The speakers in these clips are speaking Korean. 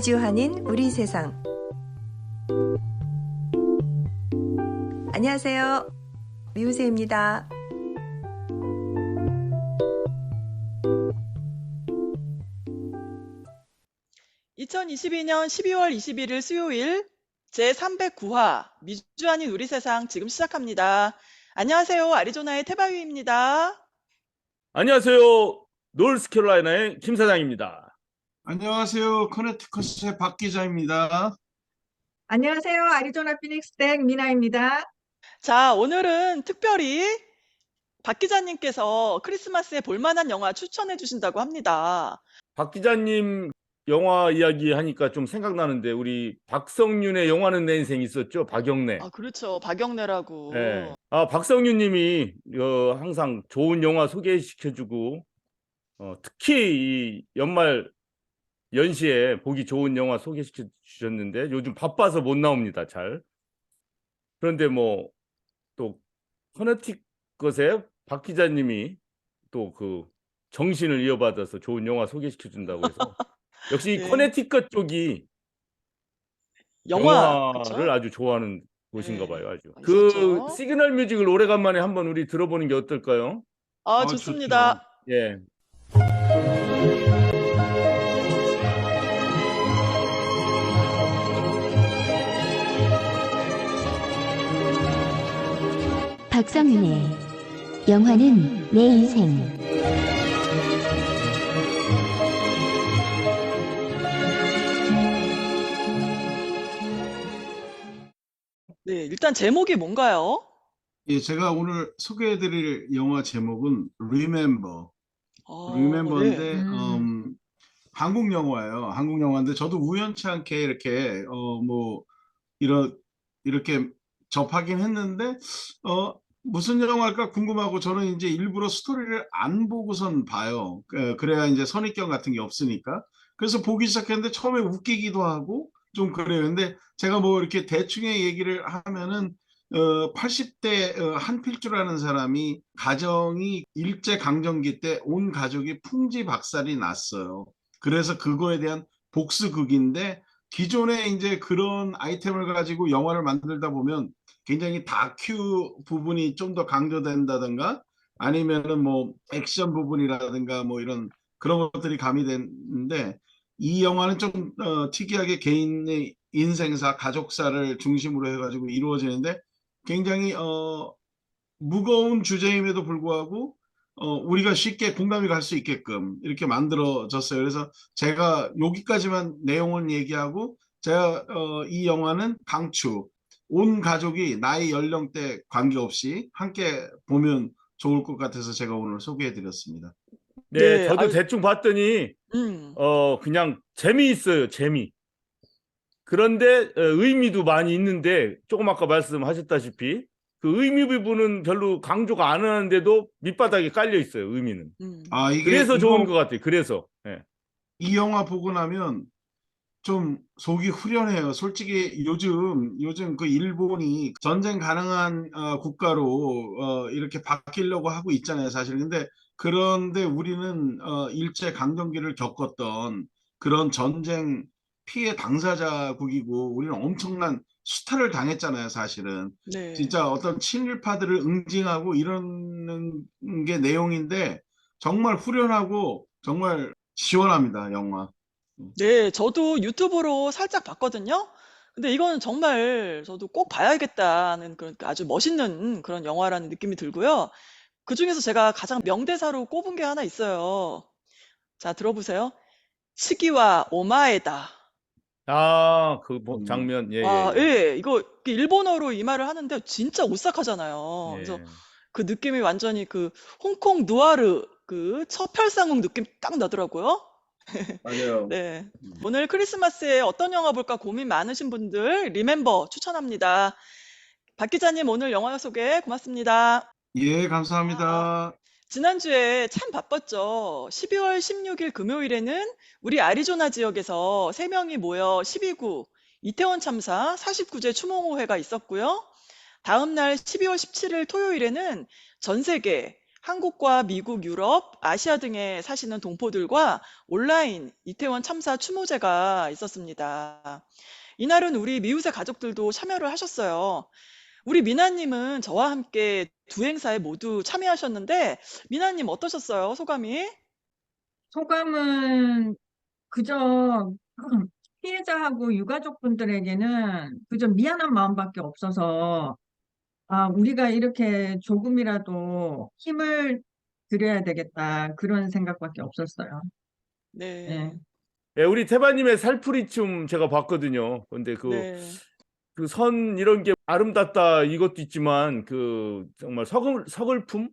이주한인 우리 세상. 안녕하세요. 미우새입니다. (2022년 12월 21일) 수요일 제309화 미주한인 우리 세상 지금 시작합니다. 안녕하세요. 애리조나의 태바유입니다. 안녕하세요. 노스캐롤라이나의 김 사장입니다. 안녕하세요. 커네티컷의 박 기자입니다. 안녕하세요. 애리조나 피닉스댁 미나입니다. 자, 오늘은 특별히 박 기자님께서 크리스마스에 볼만한 영화 추천해 주신다고 합니다. 박 기자님 영화 이야기 하니까 좀 생각나는데 우리 박성윤의 영화는 내 인생 있었죠? 박영래. 아, 그렇죠. 박영래라고. 네. 박성윤 님이 항상 좋은 영화 소개시켜주고 특히 이 연말 연시에 보기 좋은 영화 소개시켜 주셨는데 요즘 바빠서 못 나옵니다. 잘. 그런데 뭐 또 커네티컷의 박 기자님이 또 그 정신을 이어받아서 좋은 영화 소개시켜 준다고 해서 역시 네. 커네티컷 쪽이 영화, 영화를 그쵸? 아주 좋아하는 곳인가 네. 봐요. 아주. 있었죠. 그 시그널 뮤직을 오래간만에 한번 우리 들어보는 게 어떨까요? 아, 좋죠. 좋습니다. 예. 박성윤의 영화는 내 인생. 네, 일단 제목이 뭔가요? 예, 제가 오늘 소개해드릴 영화 제목은 Remember. 네. Remember인데 한국 영화예요. 한국 영화인데 저도 우연치 않게 이렇게 뭐 이렇게 접하긴 했는데 무슨 영화일까 궁금하고 저는 이제 일부러 스토리를 안 보고선 봐요. 그래야 이제 선입견 같은 게 없으니까. 그래서 보기 시작했는데 처음에 웃기기도 하고 좀 그래요. 근데 제가 뭐 이렇게 대충의 얘기를 하면은 80대 한필주라는 사람이 가정이 일제강점기 때 온 가족이 풍지박살이 났어요. 그래서 그거에 대한 복수극인데 기존에 이제 그런 아이템을 가지고 영화를 만들다 보면 굉장히 다큐 부분이 좀 더 강조된다든가 아니면은 뭐 액션 부분이라든가 뭐 이런 그런 것들이 가미되는데 이 영화는 좀 특이하게 개인의 인생사, 가족사를 중심으로 해가지고 이루어지는데 굉장히 무거운 주제임에도 불구하고 우리가 쉽게 공감이 갈 수 있게끔 이렇게 만들어졌어요. 그래서 제가 여기까지만 내용을 얘기하고 제가 이 영화는 강추. 온 가족이 나이 연령대 관계없이 함께 보면 좋을 것 같아서 제가 오늘 소개해드렸습니다. 네, 네, 저도 아유, 대충 봤더니 그냥 재미있어요. 재미. 그런데 의미도 많이 있는데 조금 아까 말씀하셨다시피 그 의미 부분은 별로 강조가 안 하는데도 밑바닥에 깔려 있어요. 의미는. 아, 그래서 좋은 것 같아요. 그래서. 예. 이 영화 보고 나면 좀 속이 후련해요. 솔직히 요즘 그 일본이 전쟁 가능한 국가로 이렇게 바뀌려고 하고 있잖아요, 사실. 그런데 우리는 일제 강점기를 겪었던 그런 전쟁 피해 당사자국이고 우리는 엄청난 수탈을 당했잖아요, 사실은. 네. 진짜 어떤 친일파들을 응징하고 이런 게 내용인데 정말 후련하고 정말 시원합니다, 영화. 네, 저도 유튜브로 살짝 봤거든요. 근데 이거는 정말 저도 꼭 봐야겠다는 그런 아주 멋있는 그런 영화라는 느낌이 들고요. 그중에서 제가 가장 명대사로 꼽은 게 하나 있어요. 자, 들어보세요. 치기와 오마에다. 그 장면. 예, 아, 예, 예. 예. 이거 일본어로 이 말을 하는데 진짜 오싹하잖아요. 그래서 예. 그 느낌이 완전히 그 홍콩 누아르 그 처펠상궁 느낌 딱 나더라고요. 맞아요. 네. 오늘 크리스마스에 어떤 영화 볼까 고민 많으신 분들 리멤버 추천합니다. 박 기자님 오늘 영화 소개 고맙습니다. 예, 감사합니다. 지난주에 참 바빴죠. 12월 16일 금요일에는 우리 애리조나 지역에서 3명이 모여 12구 이태원 참사 49제 추모회가 있었고요. 다음 날 12월 17일 토요일에는 전 세계 한국과 미국, 유럽, 아시아 등에 사시는 동포들과 온라인 이태원 참사 추모제가 있었습니다. 이날은 우리 미우새 가족들도 참여를 하셨어요. 우리 미나님은 저와 함께 두 행사에 모두 참여하셨는데, 미나님 어떠셨어요? 소감이? 소감은 그저 피해자하고 유가족분들에게는 그저 미안한 마음밖에 없어서 우리가 이렇게 조금이라도 힘을 드려야 되겠다 그런 생각밖에 없었어요. 예. 네, 예, 우리 태바님의 살풀이춤 제가 봤거든요. 근데 네, 그 선 이런 게 아름답다 이것도 있지만 그 정말 서글픔?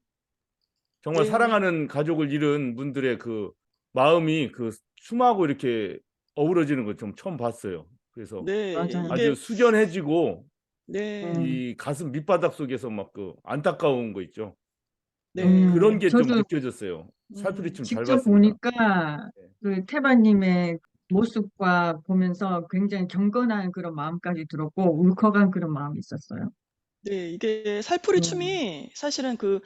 정말 네, 사랑하는 가족을 잃은 분들의 그 마음이 그 춤하고 이렇게 어우러지는 걸 좀 처음 봤어요. 그래서 네, 맞아요. 아주 숙연해지고 네, 이 가슴 밑바닥 속에서 막 그 안타까운 거 있죠. 예, 네, 그런 게 좀 저도 느껴졌어요. 살풀이춤 잘 직접 봤습니다. 보니까 네. 그 태바님의 모습과 보면서 굉장히 경건한 그런 마음까지 들었고 울컥한 그런 마음이 있었어요. 네, 이게 살풀이 음, 춤이 사실은 그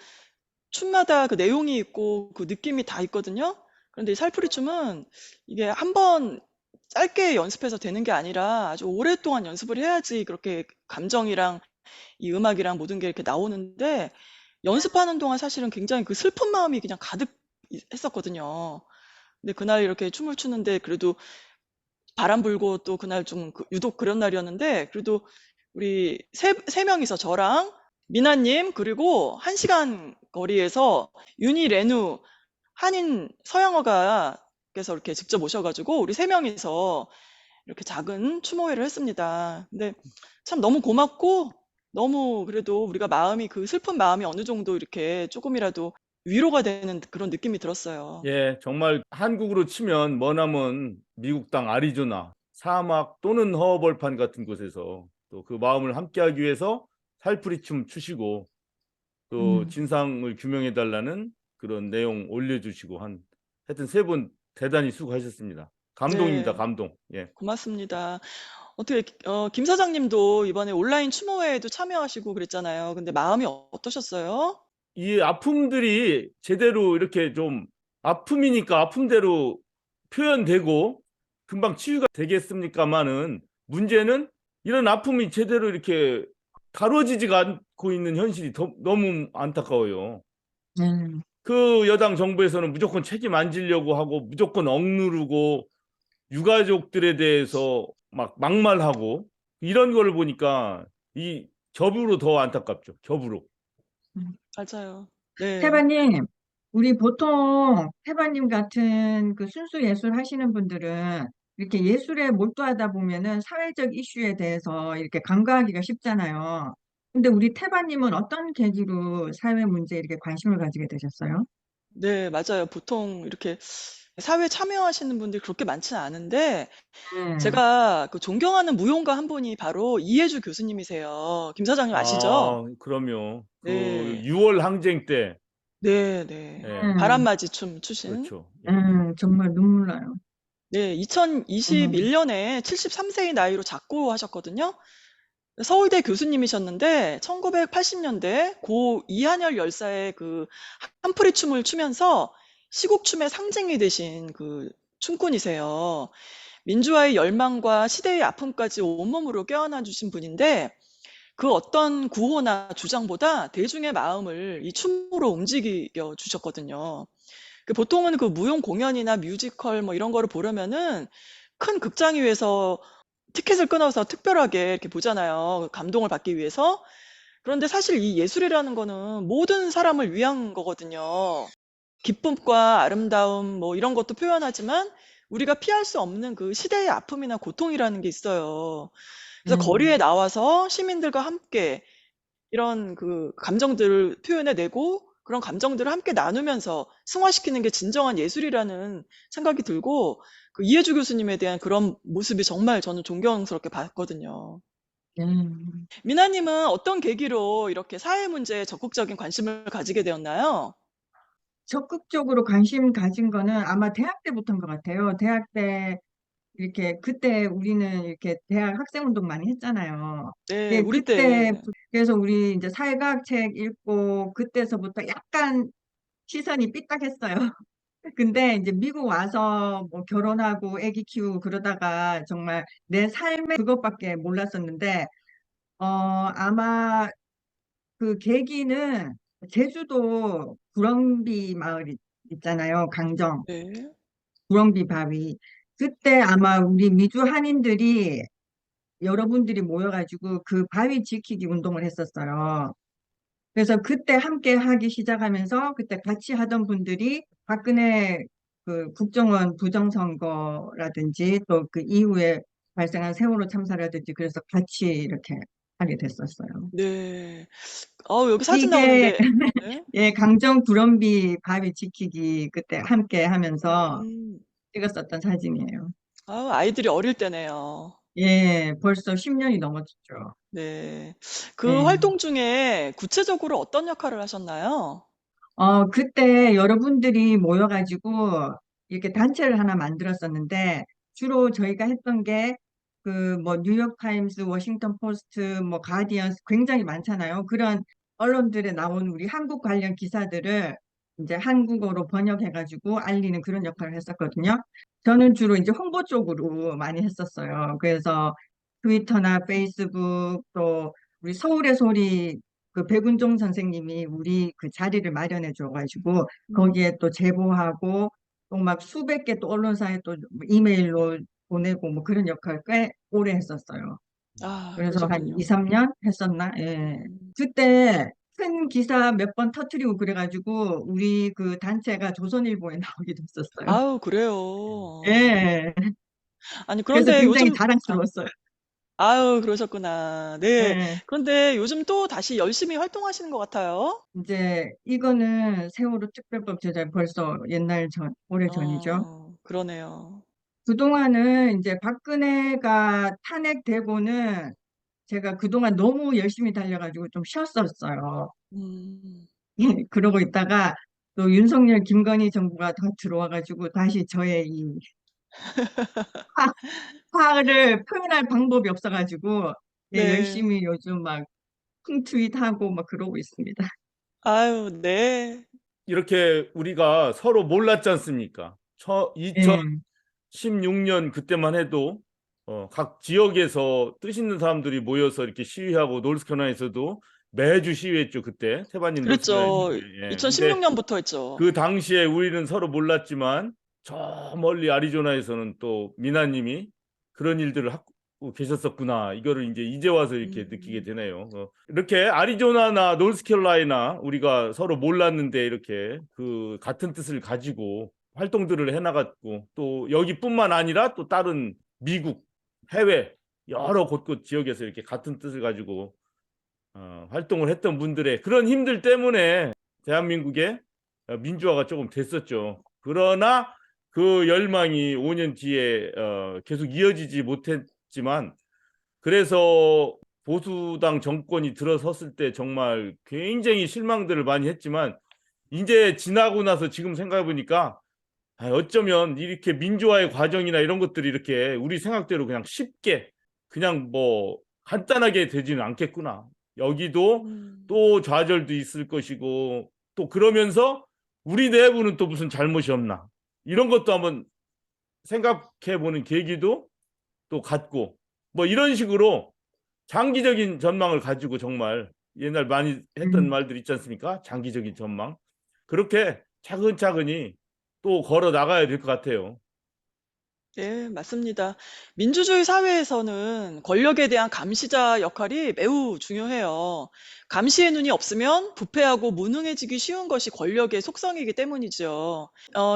춤마다 그 내용이 있고 그 느낌이 다 있거든요. 그런데 이 살풀이 춤은 이게 한 번 짧게 연습해서 되는 게 아니라 아주 오랫동안 연습을 해야지 그렇게 감정이랑 이 음악이랑 모든 게 이렇게 나오는데, 연습하는 동안 사실은 굉장히 그 슬픈 마음이 그냥 가득 했었거든요. 근데 그날 이렇게 춤을 추는데 그래도 바람 불고 또 그날 좀 유독 그런 날이었는데, 그래도 우리 세 명이서 저랑 미나님 그리고 1시간 거리에서 윤희, 레누, 한인 서양어가께서 이렇게 직접 오셔가지고 우리 세 명이서 이렇게 작은 추모회를 했습니다. 근데 참 너무 고맙고, 너무 그래도 우리가 마음이 그 슬픈 마음이 어느 정도 이렇게 조금이라도 위로가 되는 그런 느낌이 들었어요. 예, 정말 한국으로 치면 머나먼 미국 땅 아리조나 사막 또는 허허벌판 같은 곳에서 또 그 마음을 함께하기 위해서 살풀이춤 추시고 또 음, 진상을 규명해 달라는 그런 내용 올려주시고 하여튼 세 분 대단히 수고하셨습니다. 감동입니다, 네, 감동. 예. 고맙습니다. 어떻게 김 사장님도 이번에 온라인 추모회에도 참여하시고 그랬잖아요. 근데 마음이 어떠셨어요? 이 아픔들이 제대로 이렇게 좀 아픔이니까 아픔대로 표현되고 금방 치유가 되겠습니까마는 문제는 이런 아픔이 제대로 이렇게 다뤄지지가 않고 있는 현실이 너무 안타까워요. 음, 그 여당 정부에서는 무조건 책임 안 지려고 하고 무조건 억누르고 유가족들에 대해서 막 막말하고 이런 거를 보니까 이 겹으로 더 안타깝죠. 겹으로. 음. 맞아요. 네. 태바님, 우리 보통 태바님 같은 그 순수 예술 하시는 분들은 이렇게 예술에 몰두하다 보면은 사회적 이슈에 대해서 이렇게 간과하기가 쉽잖아요. 근데 우리 태바님은 어떤 계기로 사회 문제에 이렇게 관심을 가지게 되셨어요? 네, 맞아요. 보통 이렇게 사회에 참여하시는 분들이 그렇게 많지는 않은데, 네. 제가 그 존경하는 무용가 한 분이 바로 이해주 교수님이세요. 김 사장님 아시죠? 아, 그럼요. 그 네. 6월 항쟁 때, 네, 네. 예, 음, 바람맞이 춤 추신. 그렇죠. 예. 정말 눈물 나요. 네, 음, 2021년에 73세의 나이로 작고하셨거든요. 서울대 교수님이셨는데 1980년대 고 이한열 열사의 그 한풀이 춤을 추면서 시국춤의 상징이 되신 그 춤꾼이세요. 민주화의 열망과 시대의 아픔까지 온몸으로 껴안아 주신 분인데, 그 어떤 구호나 주장보다 대중의 마음을 이 춤으로 움직여 주셨거든요. 보통은 그 무용 공연이나 뮤지컬 뭐 이런 거를 보려면은 큰 극장 위에서 티켓을 끊어서 특별하게 이렇게 보잖아요. 감동을 받기 위해서. 그런데 사실 이 예술이라는 거는 모든 사람을 위한 거거든요. 기쁨과 아름다움 뭐 이런 것도 표현하지만 우리가 피할 수 없는 그 시대의 아픔이나 고통이라는 게 있어요. 그래서 거리에 음, 나와서 시민들과 함께 이런 그 감정들을 표현해 내고 그런 감정들을 함께 나누면서 승화시키는 게 진정한 예술이라는 생각이 들고, 그 이해주 교수님에 대한 그런 모습이 정말 저는 존경스럽게 봤거든요. 음. 미나님은 어떤 계기로 이렇게 사회 문제에 적극적인 관심을 가지게 되었나요? 적극적으로 관심 가진 거는 아마 대학 때부터인 것 같아요. 대학 때 이렇게 그때 우리는 이렇게 대학 학생 운동 많이 했잖아요. 네, 예, 우리 때. 그래서 우리 이제 사회과학 책 읽고 그때서부터 약간 시선이 삐딱했어요. 근데 이제 미국 와서 뭐 결혼하고 아기 키우고 그러다가 정말 내 삶의 그것밖에 몰랐었는데, 아마 그 계기는 제주도 구렁비 마을 있잖아요. 강정, 네. 구렁비 바위. 그때 아마 우리 미주 한인들이 여러분들이 모여가지고 그 바위 지키기 운동을 했었어요. 그래서 그때 함께 하기 시작하면서 그때 같이 하던 분들이 박근혜 그 국정원 부정선거라든지 또 그 이후에 발생한 세월호 참사라든지 그래서 같이 이렇게 하게 됐었어요. 네. 여기 사진 이게 나오는데 네. 예, 강정 구럼비 바위 지키기 그때 함께 하면서 음. 찍었었던 사진이에요. 아이들이 어릴 때네요. 예, 벌써 10년이 넘었죠. 네. 그 예. 활동 중에 구체적으로 어떤 역할을 하셨나요? 그때 여러분들이 모여가지고 이렇게 단체를 하나 만들었었는데 주로 저희가 했던 게 그 뭐 뉴욕타임스, 워싱턴 포스트, 뭐 가디언스 굉장히 많잖아요. 그런 언론들에 나온 우리 한국 관련 기사들을 이제 한국어로 번역해가지고 알리는 그런 역할을 했었거든요. 저는 주로 이제 홍보 쪽으로 많이 했었어요. 그래서 트위터나 페이스북 또 우리 서울의 소리 그 백운종 선생님이 우리 그 자리를 마련해 줘가지고 음. 거기에 또 제보하고 또 막 수백 개 또 언론사에 또 이메일로 보내고 뭐 그런 역할 꽤 오래 했었어요. 그래서 한 2, 그러셨군요. 3년 했었나? 예. 음. 그때 큰 기사 몇 번 터트리고 그래가지고 우리 그 단체가 조선일보에 나오기도 했었어요. 그래요? 예. 아니 그래서 그런데 굉장히 요즘 자랑스러웠어요. 그러셨구나. 네. 예. 그런데 요즘 또 다시 열심히 활동하시는 것 같아요. 이제 이거는 세월호 특별법 제정 벌써 옛날 오래 전이죠. 그러네요. 그동안은 이제 박근혜가 탄핵되고는 제가 그동안 너무 열심히 달려가지고 좀 쉬었었어요. 음. 그러고 있다가 또 윤석열, 김건희 정부가 더 들어와가지고 다시 저의 이 화, 화를 표현할 방법이 없어가지고 예, 네. 열심히 요즘 막 쿵트윗하고 막 그러고 있습니다. 네. 이렇게 우리가 서로 몰랐지 않습니까? 예. 2016년 그때만 해도 각 지역에서 뜻 있는 사람들이 모여서 이렇게 시위하고 노스캐롤라이나에서도 매주 시위했죠. 그때 태반님 노스캐롤라이나 그랬죠. 시위에. 예. 근데 2016년부터 했죠. 그 당시에 우리는 서로 몰랐지만 저 멀리 아리조나에서는 또 미나님이 그런 일들을 하고 계셨었구나. 이거를 이제 와서 이렇게 느끼게 음. 되네요. 이렇게 아리조나나 노스캐롤라이나 우리가 서로 몰랐는데 이렇게 그 같은 뜻을 가지고 활동들을 해나갔고 또 여기뿐만 아니라 또 다른 미국, 해외 여러 곳곳 지역에서 이렇게 같은 뜻을 가지고 활동을 했던 분들의 그런 힘들 때문에 대한민국의 민주화가 조금 됐었죠. 그러나 그 열망이 5년 뒤에 계속 이어지지 못했지만 그래서 보수당 정권이 들어섰을 때 정말 굉장히 실망들을 많이 했지만 이제 지나고 나서 지금 생각해 보니까 어쩌면 이렇게 민주화의 과정이나 이런 것들이 이렇게 우리 생각대로 그냥 쉽게 그냥 뭐 간단하게 되지는 않겠구나. 여기도 음. 또 좌절도 있을 것이고 또 그러면서 우리 내부는 또 무슨 잘못이 없나. 이런 것도 한번 생각해 보는 계기도 또 갖고 뭐 이런 식으로 장기적인 전망을 가지고 정말 옛날 많이 했던 음. 말들 있지 않습니까? 장기적인 전망. 그렇게 차근차근히 또 걸어 나가야 될 것 같아요. 네, 맞습니다. 민주주의 사회에서는 권력에 대한 감시자 역할이 매우 중요해요. 감시의 눈이 없으면 부패하고 무능해지기 쉬운 것이 권력의 속성이기 때문이죠.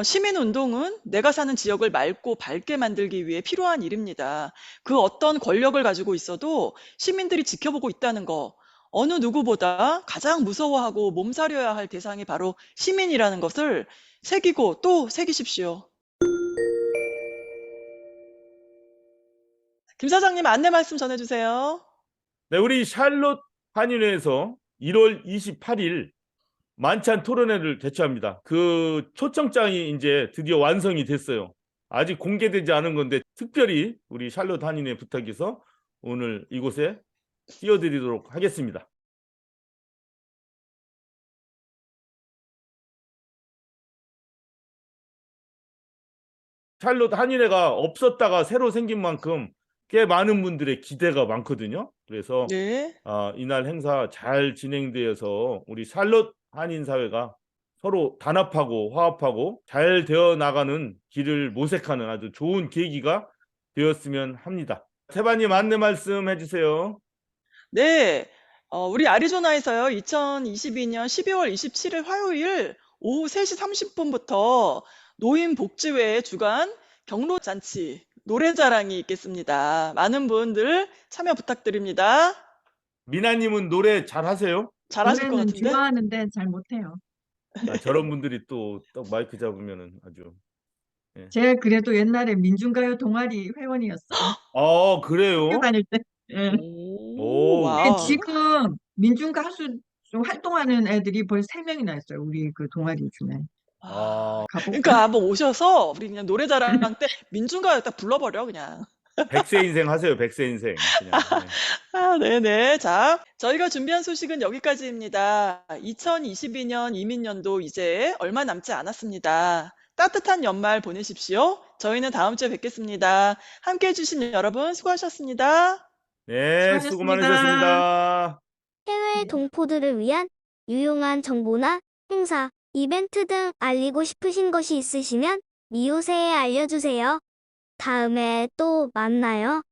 시민운동은 내가 사는 지역을 맑고 밝게 만들기 위해 필요한 일입니다. 그 어떤 권력을 가지고 있어도 시민들이 지켜보고 있다는 거, 어느 누구보다 가장 무서워하고 몸살려야 할 대상이 바로 시민이라는 것을 새기고 또 새기십시오. 김 사장님 안내 말씀 전해주세요. 네, 우리 샬롯 한인회에서 1월 28일 만찬 토론회를 개최합니다. 그 초청장이 이제 드디어 완성이 됐어요. 아직 공개되지 않은 건데 특별히 우리 샬롯 한인회 부탁해서 오늘 이곳에 띄워드리도록 하겠습니다. 샬롯 한인회가 없었다가 새로 생긴 만큼 꽤 많은 분들의 기대가 많거든요. 그래서 네. 이날 행사 잘 진행되어서 우리 샬롯 한인 사회가 서로 단합하고 화합하고 잘 되어 나가는 길을 모색하는 아주 좋은 계기가 되었으면 합니다. 태바님 안내 말씀 해주세요. 네. 우리 애리조나에서요. 2022년 12월 27일 화요일 오후 3시 30분부터 노인복지회 주간 경로잔치 노래자랑이 있겠습니다. 많은 분들 참여 부탁드립니다. 미나님은 노래 잘 하세요? 잘하실 것 노래는 같은데? 좋아하는데 잘 못해요. 저런 분들이 또 딱 마이크 잡으면은 아주. 제가 그래도 옛날에 민중가요 동아리 회원이었어요. 그래요? 학교 다닐 때. 예. 오, 와우. 지금 민중 가수 좀 활동하는 애들이 벌써 3명이나 있어요. 우리 그 동아리 중에. 가볼까? 그러니까 한번 오셔서 우리 그냥 노래자랑 때 민중가요 딱 불러버려 그냥. 100세 인생 하세요. 100세 인생. 그냥. 네네. 자, 저희가 준비한 소식은 여기까지입니다. 2022년 이민년도 이제 얼마 남지 않았습니다. 따뜻한 연말 보내십시오. 저희는 다음 주에 뵙겠습니다. 함께 해주신 여러분 수고하셨습니다. 네, 수고 많으셨습니다. 해외 동포들을 위한 유용한 정보나 행사, 이벤트 등 알리고 싶으신 것이 있으시면 미우새에 알려주세요. 다음에 또 만나요.